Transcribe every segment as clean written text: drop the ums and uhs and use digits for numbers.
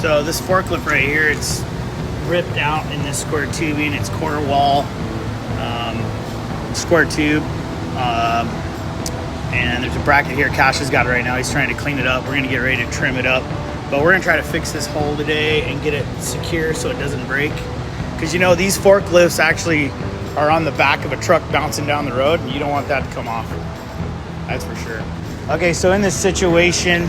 So this forklift right here, it's ripped out in this square tubing. It's quarter wall, square tube, and there's a bracket here. Kash has got it right now. He's trying to clean it up. We're gonna get ready to trim it up, but we're gonna try to fix this hole today and get it secure so it doesn't break. Because you know, these forklifts actually are on the back of a truck bouncing down the road, and you don't want that to come off. That's for sure. Okay, so in this situation,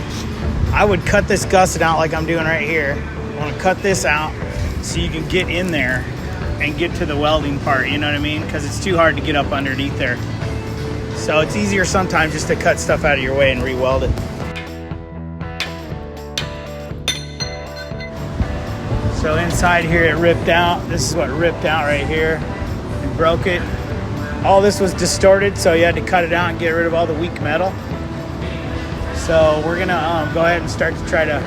I would cut this gusset out like I'm doing right here. I want to cut this out so you can get in there and get to the welding part, you know what I mean? Because it's too hard to get up underneath there. So it's easier sometimes just to cut stuff out of your way and re-weld it. So inside here it ripped out. This is what ripped out right here. It broke it. All this was distorted, so you had to cut it out and get rid of all the weak metal. So we're gonna go ahead and start to try to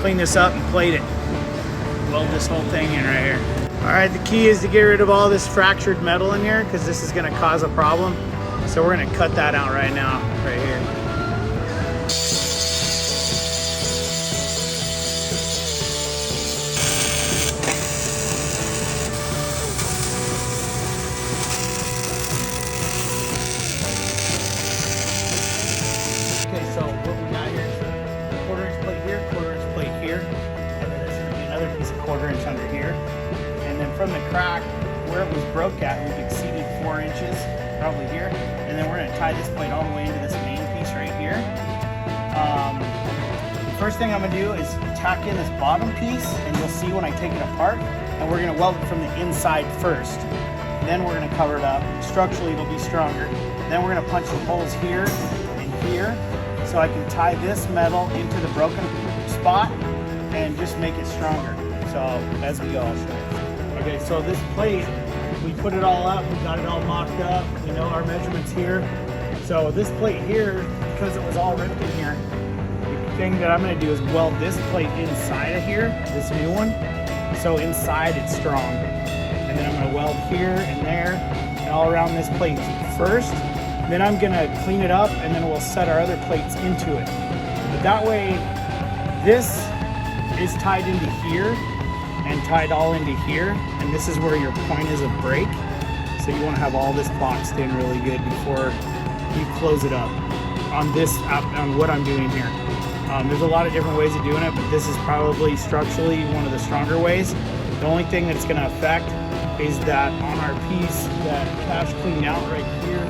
clean this up and plate it. Weld this whole thing in right here. All right, the key is to get rid of all this fractured metal in here because this is gonna cause a problem. So we're gonna cut that out right now, right here. Quarter-inch under here, and then from the crack where it was broke at, we've exceeded 4 inches probably here, and then we're going to tie this plate all the way into this main piece right here. The first thing I'm going to do is tack in this bottom piece, and you'll see when I take it apart, and we're going to weld it from the inside first, and then we're going to cover it up. Structurally it'll be stronger. Then we're going to punch the holes here and here so I can tie this metal into the broken spot and just make it stronger. So as we go, I'll show you. Okay, so this plate, we put it all up, we got it all mocked up, we know our measurements here. So this plate here, because it was all ripped in here, the thing that I'm gonna do is weld this plate inside of here, this new one. So inside it's strong. And then I'm gonna weld here and there and all around this plate first. Then I'm gonna clean it up and then we'll set our other plates into it. But that way, this is tied into here and tied all into here, and this is where your point is of break. So you want to have all this boxed in really good before you close it up on this, on what I'm doing here. There's a lot of different ways of doing it, but this is probably structurally one of the stronger ways. The only thing that's going to affect is that on our piece that Kash cleaned out right here,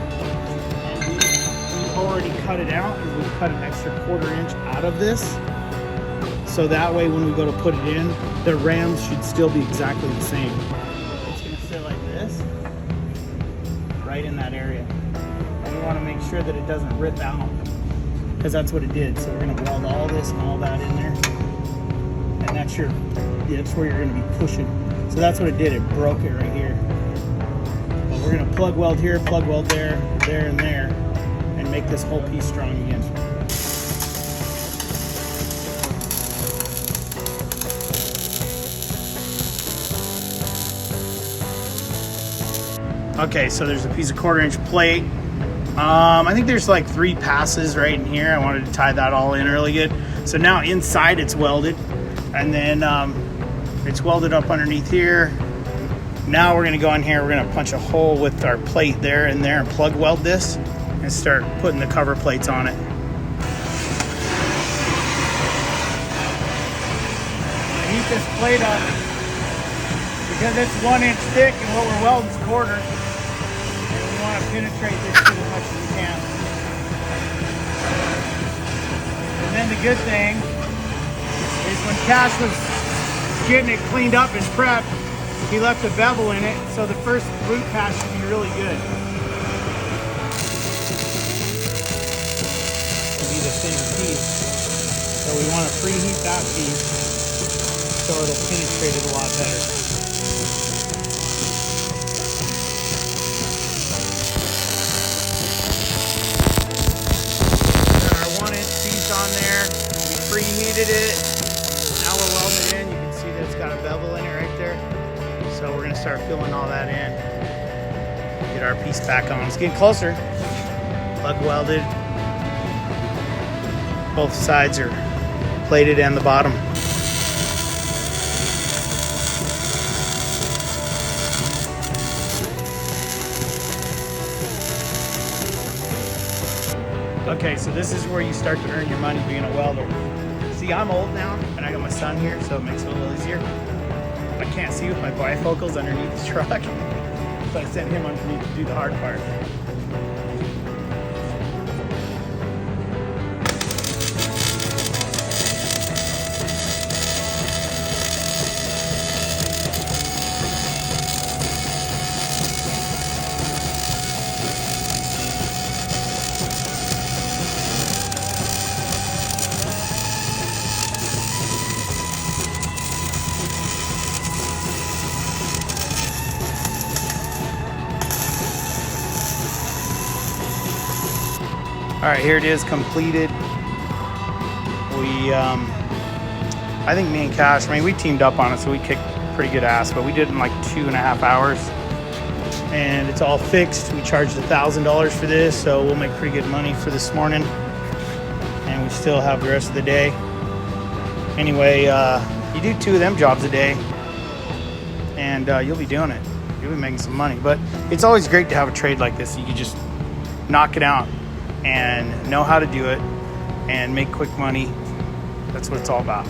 and we've already cut it out, and we've cut an extra 1/4 inch out of this. So that way when we go to put it in, the rams should still be exactly the same. It's gonna sit like this, right in that area. And we wanna make sure that it doesn't rip out, because that's what it did. So we're gonna weld all this and all that in there. And that's where you're gonna be pushing. So that's what it did, it broke it right here. But we're gonna plug weld here, plug weld there, there and there, and make this whole piece strong again. Okay, so there's a piece of 1/4 inch plate. I think there's like 3 passes right in here. I wanted to tie that all in really good. So now inside it's welded, and then it's welded up underneath here. Now we're gonna go in here, we're gonna punch a hole with our plate there and there and plug weld this and start putting the cover plates on it. Heat this plate up because it's 1 inch thick and what we're welding is 1/4. Penetrate this shit as much as we can. And then the good thing is when Kash was getting it cleaned up and prepped, he left a bevel in it, so the first root pass should be really good. It'll be the thin piece. So we want to preheat that piece so it'll penetrate it a lot better. On there, we preheated it. Now we're welding it in. You can see that it's got a bevel in it right there. So we're gonna start filling all that in. Get our piece back on. It's getting closer. Plug welded. Both sides are plated and the bottom. Okay, so this is where you start to earn your money being a welder. See, I'm old now, and I got my son here, so it makes it a little easier. I can't see with my bifocals underneath the truck, so I sent him underneath to do the hard part. All right, here it is completed. I think me and Cash, we teamed up on it, so we kicked pretty good ass, but we did it in like 2.5 hours. And it's all fixed. We charged $1,000 for this, so we'll make pretty good money for this morning. And we still have the rest of the day. Anyway, you do 2 of them jobs a day, and you'll be doing it. You'll be making some money. But it's always great to have a trade like this. You can just knock it out and know how to do it and make quick money. That's what it's all about.